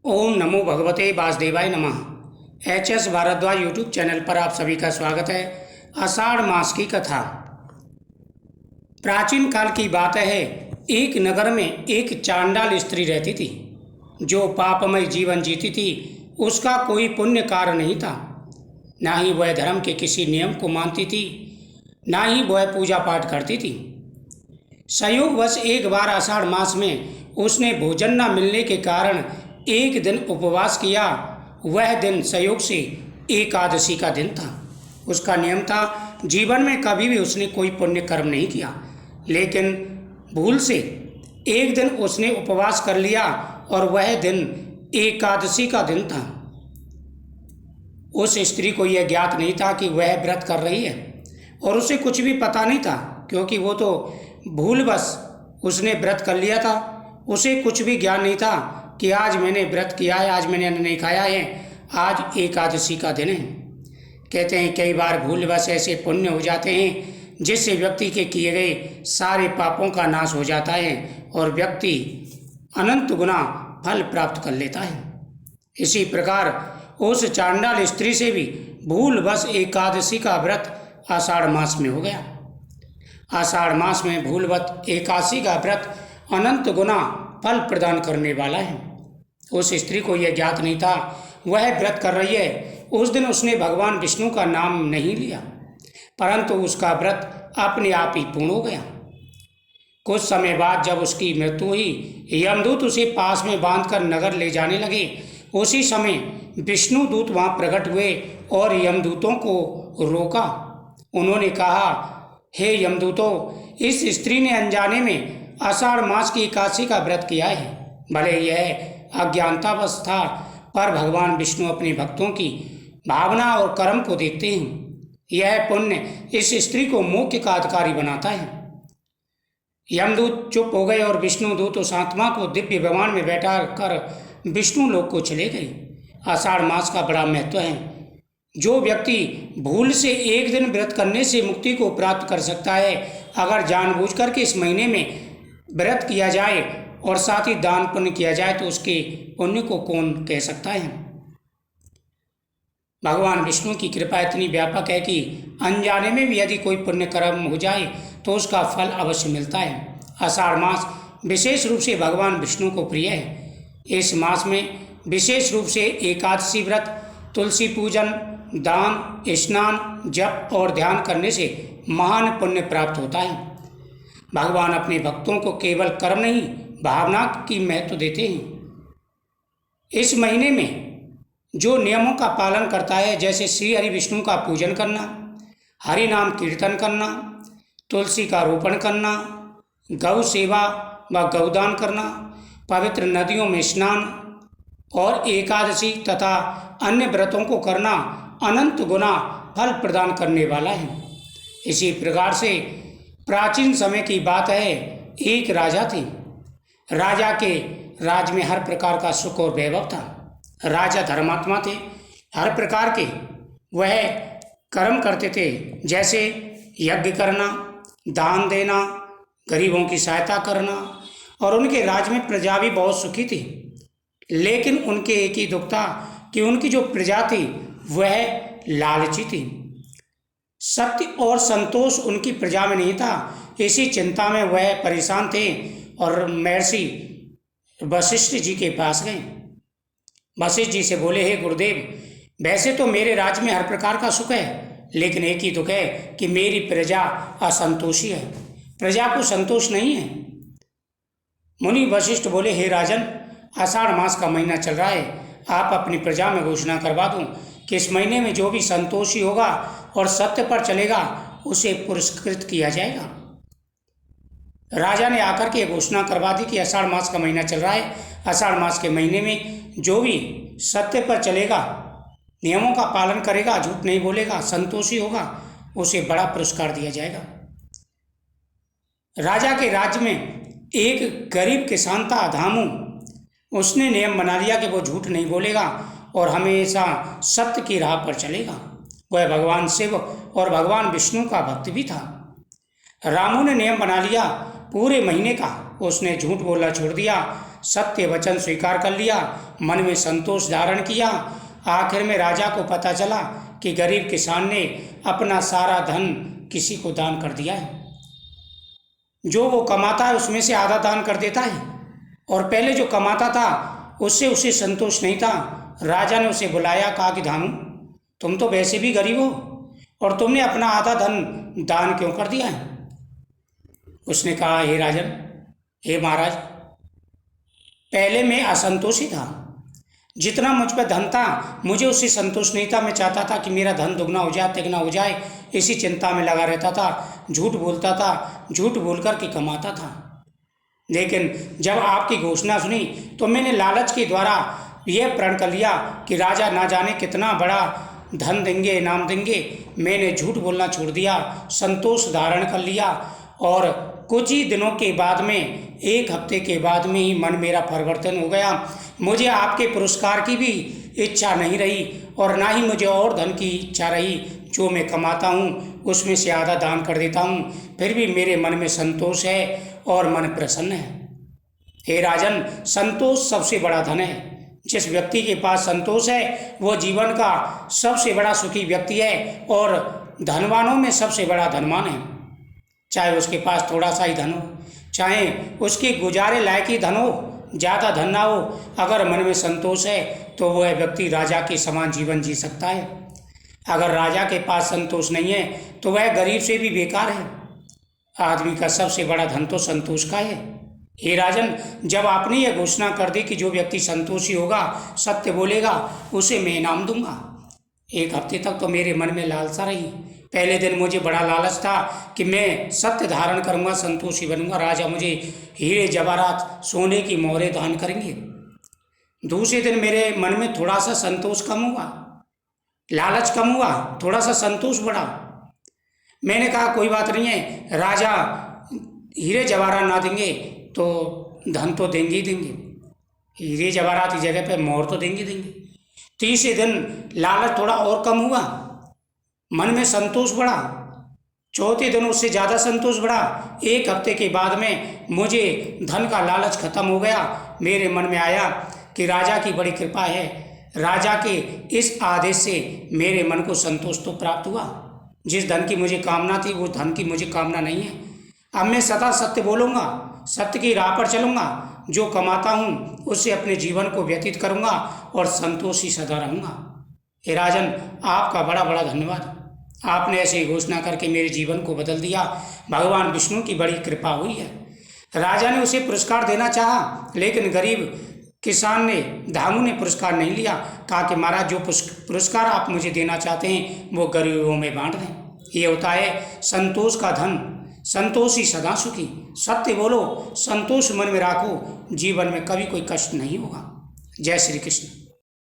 ओम नमो भगवते वासुदेवाय नमः। एच.एस. भारद्वाज यूट्यूब चैनल पर आप सभी का स्वागत है। आषाढ़ मास की कथा। प्राचीन काल की बात है, एक नगर में एक चांडाल स्त्री रहती थी जो पापमय जीवन जीती थी। उसका कोई पुण्य कार्य नहीं था, ना ही वह धर्म के किसी नियम को मानती थी, ना ही वह पूजा पाठ करती थी। संयोगवश एक बार आषाढ़ मास में उसने भोजन न मिलने के कारण एक दिन उपवास किया। वह दिन संयोग से एकादशी का दिन था। उसका नियम था, जीवन में कभी भी उसने कोई पुण्य कर्म नहीं किया, लेकिन भूल से एक दिन उसने उपवास कर लिया और वह दिन एकादशी का दिन था। उस स्त्री को यह ज्ञात नहीं था कि वह व्रत कर रही है, और उसे कुछ भी पता नहीं था, क्योंकि वो तो भूलवश उसने व्रत कर लिया था। उसे कुछ भी ज्ञान नहीं था कि आज मैंने व्रत किया है, आज मैंने अन्न नहीं खाया है, आज एकादशी का दिन है। कहते हैं कई बार भूलवश ऐसे पुण्य हो जाते हैं जिससे व्यक्ति के किए गए सारे पापों का नाश हो जाता है और व्यक्ति अनंत गुना फल प्राप्त कर लेता है। इसी प्रकार उस चांडाल स्त्री से भी भूलवश एकादशी का व्रत आषाढ़ मास में हो गया। आषाढ़ मास में भूलवश एकादशी का व्रत अनंत गुना फल प्रदान करने वाला है। उस स्त्री को यह ज्ञात नहीं था वह व्रत कर रही है। उस दिन उसने भगवान विष्णु का नाम नहीं लिया, परंतु उसका व्रत अपने आप ही पूर्ण हो गया। कुछ समय बाद जब उसकी मृत्यु हुई, यमदूत उसे पास में बांधकर नगर ले जाने लगे। उसी समय विष्णु दूत वहां प्रकट हुए और यमदूतों को रोका। उन्होंने कहा, हे यमदूतों, इस स्त्री ने अनजाने में आषाढ़ मास की एकादशी का व्रत किया है। भले यह अज्ञानतावश था, पर भगवान विष्णु अपने भक्तों की भावना और कर्म को देखते हैं। यह पुण्य इस स्त्री को मोक्ष का अधिकारी बनाता है। यमदूत चुप हो गए और विष्णुदूत उस आत्मा को दिव्य विमान में बैठा कर विष्णु लोक को चले गए। आषाढ़ मास का बड़ा महत्व है। जो व्यक्ति भूल से एक दिन व्रत करने से मुक्ति को प्राप्त कर सकता है, अगर जानबूझकर के इस महीने में व्रत किया जाए और साथ ही दान पुण्य किया जाए तो उसके पुण्य को कौन कह सकता है। भगवान विष्णु की कृपा इतनी व्यापक है कि अनजाने में भी यदि कोई पुण्य कर्म हो जाए तो उसका फल अवश्य मिलता है। आषाढ़ मास विशेष रूप से भगवान विष्णु को प्रिय है। इस मास में विशेष रूप से एकादशी व्रत, तुलसी पूजन, दान, स्नान, जप और ध्यान करने से महान पुण्य प्राप्त होता है। भगवान अपने भक्तों को केवल कर्म नहीं, भावना की महत्व देते हैं। इस महीने में जो नियमों का पालन करता है, जैसे श्री हरि विष्णु का पूजन करना, हरि नाम कीर्तन करना, तुलसी का रोपण करना, गौ सेवा व गौदान करना, पवित्र नदियों में स्नान और एकादशी तथा अन्य व्रतों को करना अनंत गुना फल प्रदान करने वाला है। इसी प्रकार से प्राचीन समय की बात है, एक राजा थे। राजा के राज में हर प्रकार का सुख और वैभव था। राजा धर्मात्मा थे, हर प्रकार के वह कर्म करते थे, जैसे यज्ञ करना, दान देना, गरीबों की सहायता करना, और उनके राज में प्रजा भी बहुत सुखी थी। लेकिन उनके एक ही दुख था कि उनकी जो प्रजा थी वह लालची थी। सत्य और संतोष उनकी प्रजा में नहीं था। इसी चिंता में वह परेशान थे और महर्षि वशिष्ठ जी के पास गए। वशिष्ठ जी से बोले, हे गुरुदेव, वैसे तो मेरे राज्य में हर प्रकार का सुख है, लेकिन एक ही दुख है कि मेरी प्रजा असंतोषी है, प्रजा को संतोष नहीं है। मुनि वशिष्ठ बोले, हे राजन, आषाढ़ मास का महीना चल रहा है, आप अपनी प्रजा में घोषणा करवा दूं कि इस महीने में जो भी संतोषी होगा और सत्य पर चलेगा उसे पुरस्कृत किया जाएगा। राजा ने आकर के घोषणा करवा दी कि आषाढ़ मास का महीना चल रहा है, आषाढ़ मास के महीने में जो भी सत्य पर चलेगा, नियमों का पालन करेगा, झूठ नहीं बोलेगा, संतोषी होगा, उसे बड़ा पुरस्कार दिया जाएगा। राजा के राज्य में एक गरीब किसान था, धामू। उसने नियम बना लिया कि वो झूठ नहीं बोलेगा और हमेशा सत्य की राह पर चलेगा। वह भगवान शिव और भगवान विष्णु का भक्त भी था। रामू ने नियम बना लिया पूरे महीने का, उसने झूठ बोलना छोड़ दिया, सत्य वचन स्वीकार कर लिया, मन में संतोष धारण किया। आखिर में राजा को पता चला कि गरीब किसान ने अपना सारा धन किसी को दान कर दिया है। जो वो कमाता है उसमें से आधा दान कर देता है, और पहले जो कमाता था उससे उसे संतोष नहीं था। राजा ने उसे बुलाया, कहा कि धामू, तुम तो वैसे भी गरीब हो और तुमने अपना आधा धन दान क्यों कर दिया है? उसने कहा, हे राजन, हे महाराज, पहले मैं असंतोषी था। जितना मुझ पर धन था मुझे उससे संतोष नहीं था। मैं चाहता था कि मेरा धन दुगना हो जाए, तिगना हो जाए, इसी चिंता में लगा रहता था, झूठ बोलता था, झूठ बोल कर के कमाता था। लेकिन जब आपकी घोषणा सुनी तो मैंने लालच के द्वारा यह प्रण कर लिया कि राजा ना जाने कितना बड़ा धन देंगे, इनाम देंगे। मैंने झूठ बोलना छोड़ दिया, संतोष धारण कर लिया, और कुछ ही दिनों के बाद में, 1 हफ्ते के बाद में ही मन मेरा परिवर्तन हो गया। मुझे आपके पुरस्कार की भी इच्छा नहीं रही और ना ही मुझे और धन की इच्छा रही। जो मैं कमाता हूँ उसमें से आधा दान कर देता हूँ, फिर भी मेरे मन में संतोष है और मन प्रसन्न है। हे राजन, संतोष सबसे बड़ा धन है। जिस व्यक्ति के पास संतोष है वो जीवन का सबसे बड़ा सुखी व्यक्ति है और धनवानों में सबसे बड़ा धनवान है। चाहे उसके पास थोड़ा सा ही धन हो, चाहे उसके गुजारे लायक ही धन हो, ज़्यादा धन ना हो, अगर मन में संतोष है तो वह व्यक्ति राजा के समान जीवन जी सकता है। अगर राजा के पास संतोष नहीं है तो वह गरीब से भी बेकार है। आदमी का सबसे बड़ा धन तो संतोष का है। हे राजन, जब आपने यह घोषणा कर दी कि जो व्यक्ति संतोषी होगा, सत्य बोलेगा, उसे मैं इनाम दूंगा, 1 हफ्ते तक तो मेरे मन में लालसा रही। पहले दिन मुझे बड़ा लालच था कि मैं सत्य धारण करूंगा, संतोषी बनूंगा, राजा मुझे हीरे जवाहरात सोने की मोहरें दान करेंगे। दूसरे दिन मेरे मन में थोड़ा सा संतोष कम हुआ, लालच कम हुआ, थोड़ा सा संतोष बढ़ा। मैंने कहा कोई बात नहीं है, राजा हीरे जवाहरात ना देंगे तो धन तो देंगे ही देंगे, हीरे जवाहरात की जगह पे मोहर तो देंगे देंगे। तीसरे दिन लालच थोड़ा और कम हुआ, मन में संतोष बढ़ा। चौथे दिन उससे ज़्यादा संतोष बढ़ा। 1 हफ्ते के बाद में मुझे धन का लालच खत्म हो गया। मेरे मन में आया कि राजा की बड़ी कृपा है, राजा के इस आदेश से मेरे मन को संतोष तो प्राप्त हुआ। जिस धन की मुझे कामना थी वो धन की मुझे कामना नहीं है। अब मैं सदा सत्य बोलूँगा, सत्य की राह पर चलूँगा, जो कमाता हूँ उससे अपने जीवन को व्यतीत करूँगा और संतोषी सदा रहूँगा। हे राजन, आपका बड़ा बड़ा धन्यवाद। आपने ऐसे ही घोषणा करके मेरे जीवन को बदल दिया। भगवान विष्णु की बड़ी कृपा हुई है। राजा ने उसे पुरस्कार देना चाहा, लेकिन गरीब किसान ने, धामू ने पुरस्कार नहीं लिया। कहा कि महाराज, जो पुरस्कार आप मुझे देना चाहते हैं वो गरीबों में बांट दें। ये होता है संतोष का धन। संतोषी सदा सुखी। सत्य बोलो, संतोष मन में राखो, जीवन में कभी कोई कष्ट नहीं होगा। जय श्री कृष्ण।